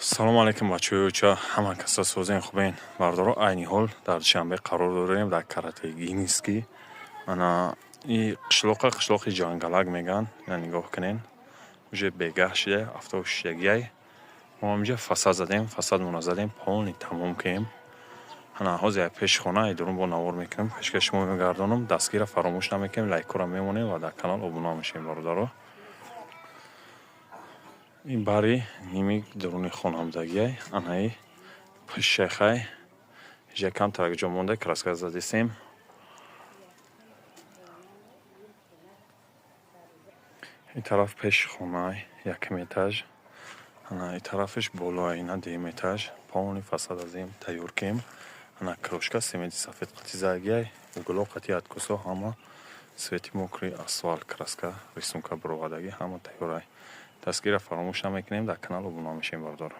салом алейкум бачаҳои ча ҳама каса созен хубен бардоро айни ҳол дар душанбе қарор дорем дар Каратегинский ана и қишлоқи ҷангалак меган ина нигоҳ кунен уже бегаҳ шуда 76 мо инҷа фасад задем фасадмона задем полни тамом кем ана ҳозир як пешхона идурун бо навор мекунем пешкаш шумо мегардонам дастгира фаромӯш намекунем лайкора мемонем ва дар канал обуна мешавем бародаро. این باری نیمی درونی خونم داگیه آنهایی پشخای جکم ترک جمونده کراسکار زدیسیم این طرف پیش خونای یکم ایتاژ آنها این طرفش بالا اینا دیم ایتاژ پاونی فساد ازیم تیار کیم آنها کروشکا سیمنتی سفید قطی زاگیه و گلو قطی ادکوسو همه سویتی موکری اسوال کراسکا ریسونکا برو داگی همه تیارای دستگیر فراموش نمیکنیم در کانال ابونا میشیم بردار